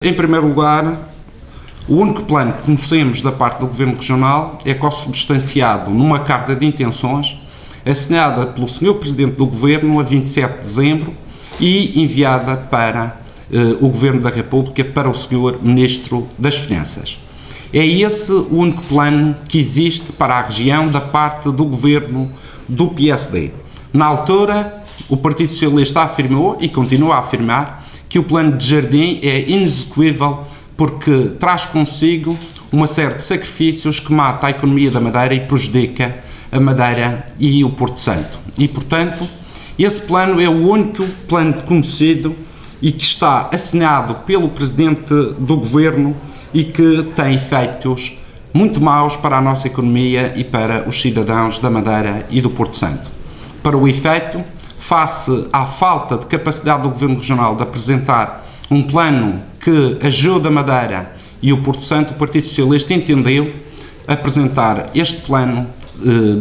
Em primeiro lugar, o único plano que conhecemos da parte do Governo Regional é consubstanciado numa carta de intenções assinada pelo Sr. Presidente do Governo a 27 de dezembro e enviada para o Governo da República, para o Sr. Ministro das Finanças. É esse o único plano que existe para a região da parte do Governo do PSD. Na altura, o Partido Socialista afirmou, e continua a afirmar, que o plano de Jardim é inexequível porque traz consigo uma série de sacrifícios que mata a economia da Madeira e prejudica a Madeira e o Porto Santo. E, portanto, esse plano é o único plano conhecido e que está assinado pelo Presidente do Governo e que tem efeitos muito maus para a nossa economia e para os cidadãos da Madeira e do Porto Santo. Para o efeito, face à falta de capacidade do Governo Regional de apresentar um plano que ajude a Madeira e o Porto Santo, o Partido Socialista entendeu apresentar este plano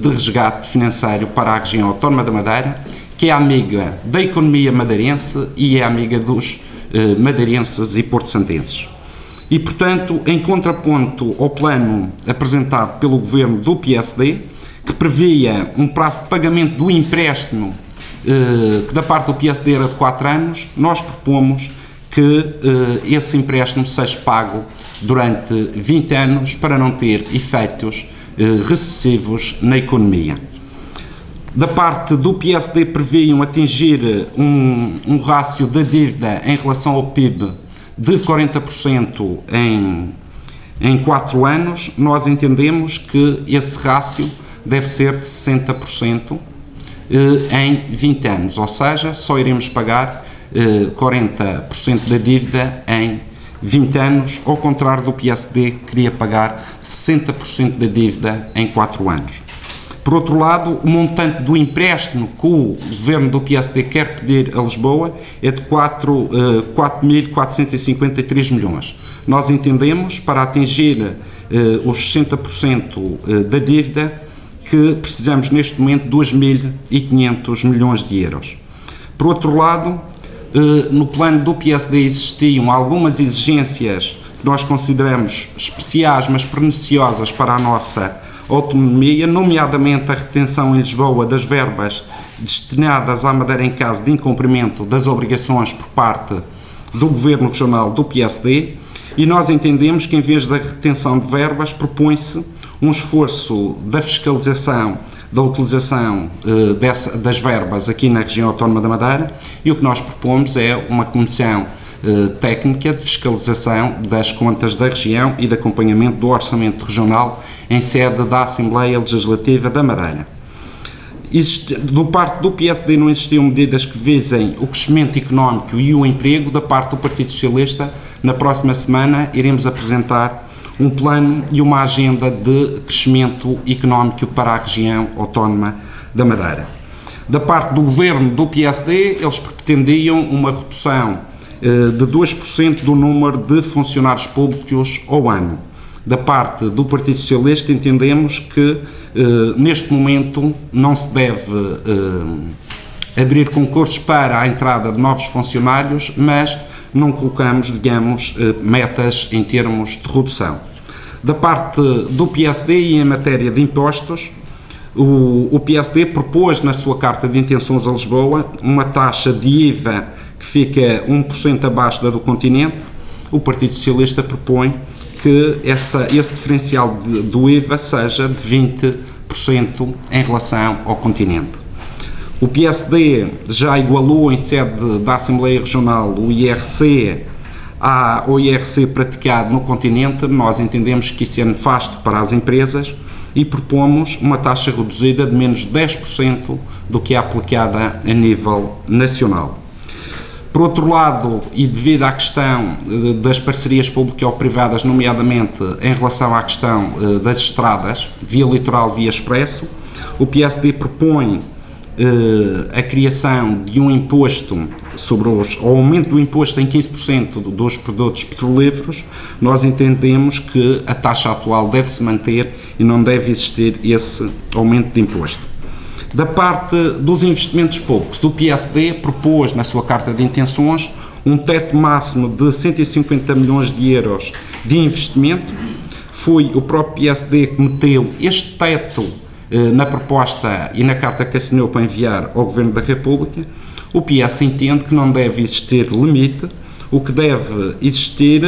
de resgate financeiro para a região autónoma da Madeira, que é amiga da economia madeirense e é amiga dos madeirenses e porto-santenses. E, portanto, em contraponto ao plano apresentado pelo Governo do PSD, que previa um prazo de pagamento do empréstimo que da parte do PSD era de 4 anos, nós propomos que esse empréstimo seja pago durante 20 anos para não ter efeitos recessivos na economia. Da parte do PSD previam atingir um rácio da dívida em relação ao PIB de 40% em 4 anos. Nós entendemos que esse rácio deve ser de 60% em 20 anos, ou seja, só iremos pagar 40% da dívida em 20 anos, ao contrário do PSD, que queria pagar 60% da dívida em 4 anos. Por outro lado, o montante do empréstimo que o Governo do PSD quer pedir a Lisboa é de 4.453 milhões. Nós entendemos, para atingir os 60% da dívida, que precisamos neste momento de 2.500 milhões de euros. Por outro lado, no plano do PSD existiam algumas exigências que nós consideramos especiais, mas perniciosas para a nossa autonomia, nomeadamente a retenção em Lisboa das verbas destinadas à Madeira em caso de incumprimento das obrigações por parte do Governo Regional do PSD, e nós entendemos que, em vez da retenção de verbas, propõe-se um esforço da fiscalização da utilização das verbas aqui na região autónoma da Madeira, e o que nós propomos é uma comissão técnica de fiscalização das contas da região e de acompanhamento do orçamento regional em sede da Assembleia Legislativa da Madeira. Do parte do PSD não existiam medidas que visem o crescimento económico e o emprego. Da parte do Partido Socialista, na próxima semana iremos apresentar um plano e uma agenda de crescimento económico para a região autónoma da Madeira. Da parte do Governo do PSD, eles pretendiam uma redução de 2% do número de funcionários públicos ao ano. Da parte do Partido Socialista, entendemos que neste momento não se deve abrir concursos para a entrada de novos funcionários, mas não colocamos, digamos, metas em termos de redução. Da parte do PSD e em matéria de impostos, o PSD propôs na sua carta de intenções a Lisboa uma taxa de IVA que fica 1% abaixo da do continente. O Partido Socialista propõe que esse diferencial do IVA seja de 20% em relação ao continente. O PSD já igualou em sede da Assembleia Regional o IRC ao IRC praticado no continente. Nós entendemos que isso é nefasto para as empresas e propomos uma taxa reduzida de menos de 10% do que é aplicada a nível nacional. Por outro lado, e devido à questão das parcerias público-privadas, nomeadamente em relação à questão das estradas, via litoral, via expresso, o PSD propõe a criação de um imposto sobre o aumento do imposto em 15% dos produtos petrolíferos. Nós entendemos que a taxa atual deve se manter e não deve existir esse aumento de imposto. Da parte dos investimentos públicos, o PSD propôs na sua carta de intenções um teto máximo de 150 milhões de euros de investimento. Foi o próprio PSD que meteu este teto na proposta e na carta que assinou para enviar ao Governo da República. O PS entende que não deve existir limite, o que deve existir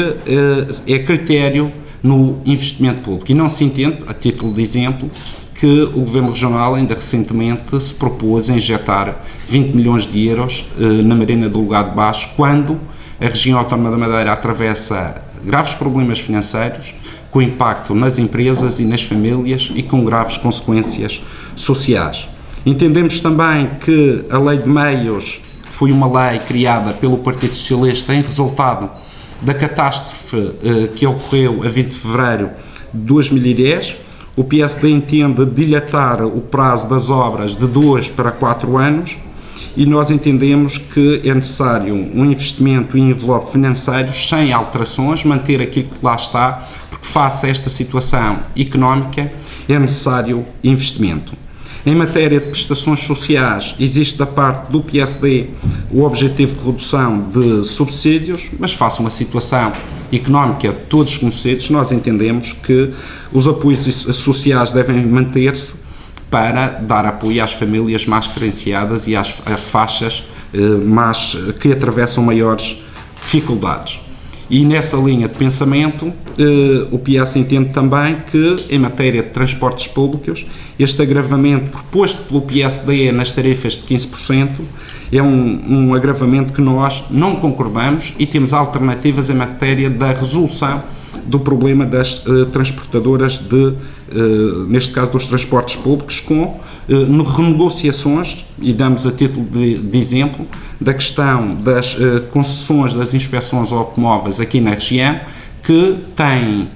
é critério no investimento público. E não se entende, a título de exemplo, que o Governo Regional ainda recentemente se propôs a injetar 20 milhões de euros na Marina do Lugado Baixo, quando a região autónoma da Madeira atravessa graves problemas financeiros, com impacto nas empresas e nas famílias e com graves consequências sociais. Entendemos também que a Lei de Meios foi uma lei criada pelo Partido Socialista em resultado da catástrofe que ocorreu a 20 de fevereiro de 2010. O PSD entende dilatar o prazo das obras de 2 para 4 anos e nós entendemos que é necessário um investimento em envelope financeiro sem alterações, manter aquilo que lá está, porque face a esta situação económica é necessário investimento. Em matéria de prestações sociais, existe da parte do PSD o objetivo de redução de subsídios, mas face a uma situação económica de todos conhecidos, nós entendemos que os apoios sociais devem manter-se para dar apoio às famílias mais carenciadas e às faixas que atravessam maiores dificuldades. E nessa linha de pensamento, o PS entende também que, em matéria de transportes públicos, este agravamento proposto pelo PSD nas tarifas de 15% é um agravamento que nós não concordamos e temos alternativas em matéria da resolução do problema das transportadoras neste caso dos transportes públicos, com renegociações, e damos a título de exemplo, da questão das concessões das inspeções automóveis aqui na região, que têm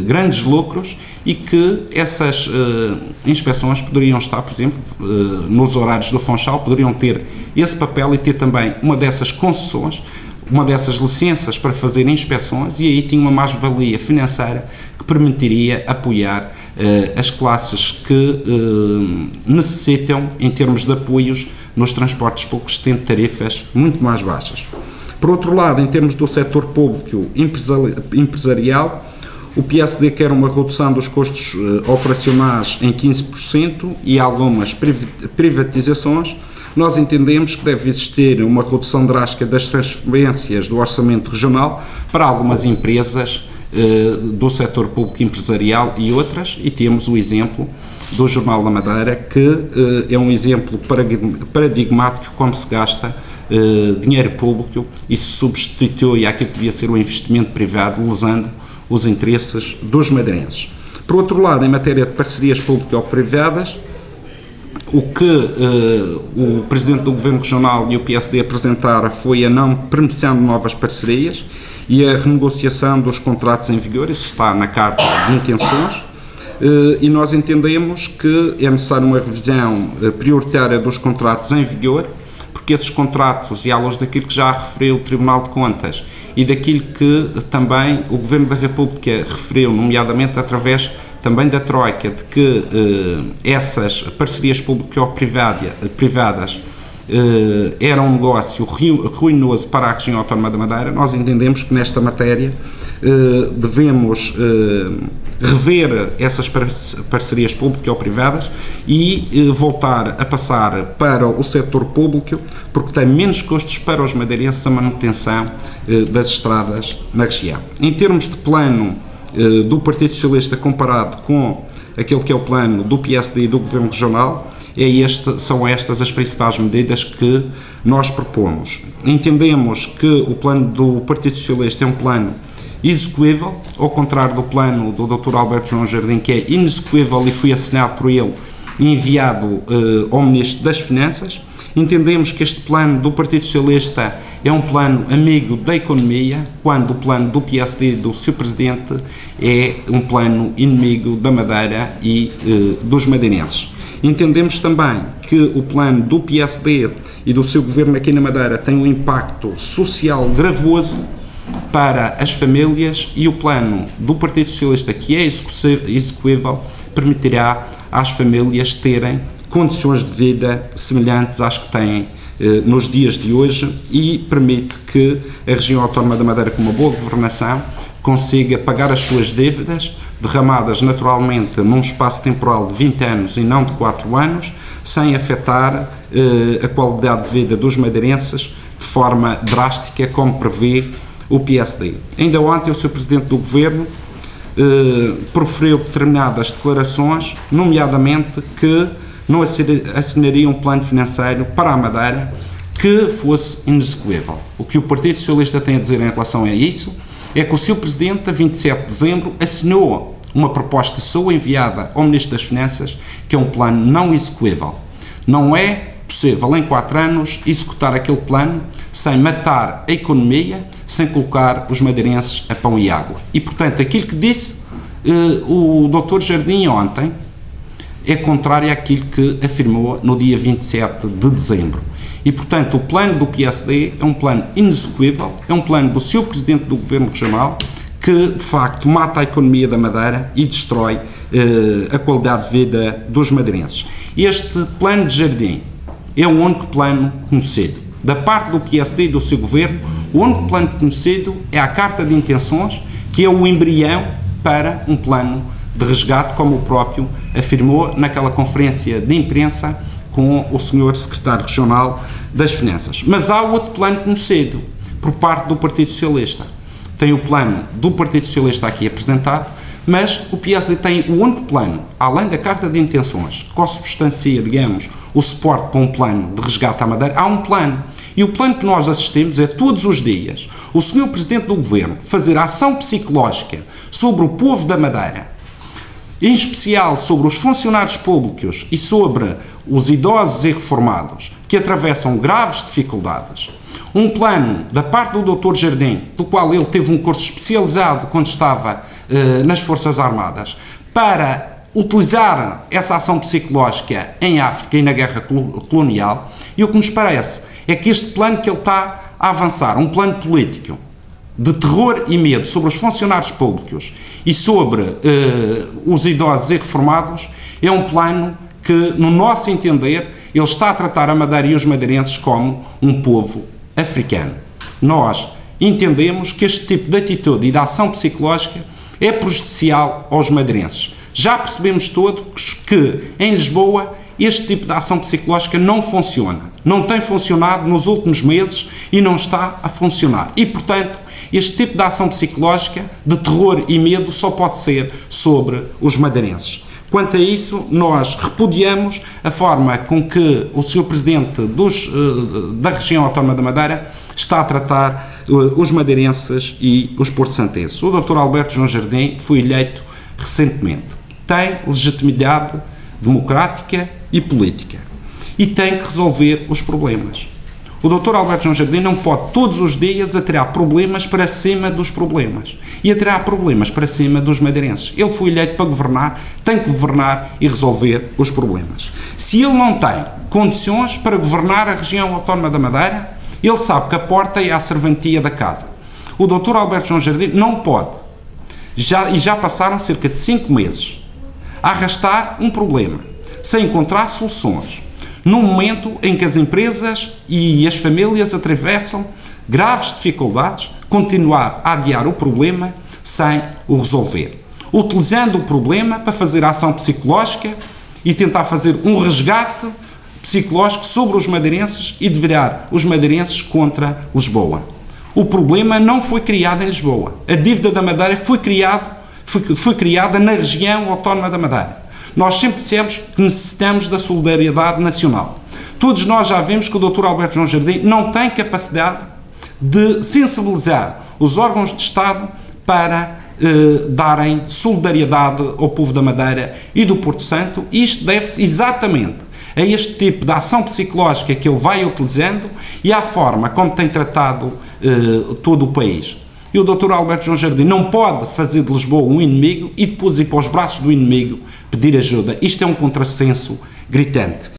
grandes lucros e que essas inspeções poderiam estar, por exemplo, nos horários do Funchal, poderiam ter esse papel e ter também uma dessas concessões, uma dessas licenças para fazer inspeções, e aí tinha uma mais-valia financeira que permitiria apoiar as classes que necessitam, em termos de apoios nos transportes públicos, tendo tarifas muito mais baixas. Por outro lado, em termos do setor público empresarial, o PSD quer uma redução dos custos operacionais em 15% e algumas privatizações. Nós entendemos que deve existir uma redução drástica das transferências do orçamento regional para algumas empresas do setor público empresarial e outras, e temos o exemplo do Jornal da Madeira, que é um exemplo paradigmático de como se gasta dinheiro público e se substitui àquilo que devia ser um investimento privado, lesando os interesses dos madeirenses. Por outro lado, em matéria de parcerias público-privadas, o que o Presidente do Governo Regional e o PSD apresentaram foi a não permissão de novas parcerias e a renegociação dos contratos em vigor. Isso está na carta de intenções, e nós entendemos que é necessária uma revisão prioritária dos contratos em vigor, porque esses contratos, e à luz daquilo que já referiu o Tribunal de Contas e daquilo que também o Governo da República referiu, nomeadamente através também da Troika, de que essas parcerias público-privadas era um negócio ruinoso para a região autónoma da Madeira. Nós entendemos que nesta matéria devemos rever essas parcerias público-privadas e voltar a passar para o setor público, porque tem menos custos para os madeirenses a manutenção das estradas na região. Em termos de plano do Partido Socialista comparado com aquele que é o plano do PSD e do Governo Regional, são estas as principais medidas que nós propomos. Entendemos que o plano do Partido Socialista é um plano execuível, ao contrário do plano do Dr. Alberto João Jardim, que é inexecuível e foi assinado por ele e enviado ao Ministro das Finanças. Entendemos que este plano do Partido Socialista é um plano amigo da economia, quando o plano do PSD e do seu Presidente é um plano inimigo da Madeira e dos madeirenses. Entendemos também que o plano do PSD e do seu Governo aqui na Madeira tem um impacto social gravoso para as famílias, e o plano do Partido Socialista, que é execuível, permitirá às famílias terem condições de vida semelhantes às que têm nos dias de hoje e permite que a região autónoma da Madeira, com uma boa governação, consiga pagar as suas dívidas, derramadas naturalmente num espaço temporal de 20 anos e não de 4 anos, sem afetar a qualidade de vida dos madeirenses de forma drástica, como prevê o PSD. Ainda ontem o Sr. Presidente do Governo proferiu determinadas declarações, nomeadamente que não assinaria um plano financeiro para a Madeira que fosse inexecuível. O que o Partido Socialista tem a dizer em relação a isso é que o Sr. Presidente, a 27 de dezembro, assinou uma proposta sua enviada ao Ministro das Finanças, que é um plano não execuível. Não é possível, em 4 anos, executar aquele plano sem matar a economia, sem colocar os madeirenses a pão e água. E, portanto, aquilo que disse o Dr. Jardim ontem é contrário àquilo que afirmou no dia 27 de dezembro. E, portanto, o plano do PSD é um plano inexecuível, é um plano do Sr. Presidente do Governo Regional que, de facto, mata a economia da Madeira e destrói a qualidade de vida dos madeirenses. Este plano de Jardim é o único plano conhecido. Da parte do PSD e do seu Governo, o único plano conhecido é a Carta de Intenções, que é o embrião para um plano de resgate, como o próprio afirmou naquela conferência de imprensa com o Sr. Secretário Regional das Finanças. Mas há outro plano conhecido por parte do Partido Socialista. Tem o plano do Partido Socialista aqui apresentado, mas o PSD tem o único plano, além da Carta de Intenções, que consubstancia, digamos, o suporte para um plano de resgate à Madeira. Há um plano. E o plano que nós assistimos é, todos os dias, o Sr. Presidente do Governo fazer ação psicológica sobre o povo da Madeira, em especial sobre os funcionários públicos e sobre os idosos e reformados que atravessam graves dificuldades. Um plano da parte do Dr. Jardim, do qual ele teve um curso especializado quando estava nas Forças Armadas, para utilizar essa ação psicológica em África e na guerra colonial. E o que nos parece é que este plano que ele está a avançar, um plano político de terror e medo sobre os funcionários públicos e sobre os idosos e reformados, é um plano que, no nosso entender, ele está a tratar a Madeira e os madeirenses como um povo africano. Nós entendemos que este tipo de atitude e de ação psicológica é prejudicial aos madeirenses. Já percebemos todos que, em Lisboa, este tipo de ação psicológica não funciona. Não tem funcionado nos últimos meses e não está a funcionar. E, portanto, este tipo de ação psicológica de terror e medo só pode ser sobre os madeirenses. Quanto a isso, nós repudiamos a forma com que o Sr. Presidente da região autónoma da Madeira está a tratar os madeirenses e os porto-santenses. O Dr. Alberto João Jardim foi eleito recentemente. Tem legitimidade democrática e política e tem que resolver os problemas. O Dr. Alberto João Jardim não pode todos os dias atirar problemas para cima dos problemas e atirar problemas para cima dos madeirenses. Ele foi eleito para governar, tem que governar e resolver os problemas. Se ele não tem condições para governar a região autónoma da Madeira, ele sabe que a porta é a serventia da casa. O Dr. Alberto João Jardim não pode, já passaram cerca de 5 meses, a arrastar um problema, sem encontrar soluções, num momento em que as empresas e as famílias atravessam graves dificuldades, continuar a adiar o problema sem o resolver, utilizando o problema para fazer ação psicológica e tentar fazer um resgate psicológico sobre os madeirenses e de virar os madeirenses contra Lisboa. O problema não foi criado em Lisboa. A dívida da Madeira foi criada na região autónoma da Madeira. Nós sempre dissemos que necessitamos da solidariedade nacional. Todos nós já vimos que o Dr. Alberto João Jardim não tem capacidade de sensibilizar os órgãos de Estado para darem solidariedade ao povo da Madeira e do Porto Santo. Isto deve-se exatamente a este tipo de ação psicológica que ele vai utilizando e à forma como tem tratado todo o país. E o Dr. Alberto João Jardim não pode fazer de Lisboa um inimigo e depois ir para os braços do inimigo pedir ajuda. Isto é um contrassenso gritante.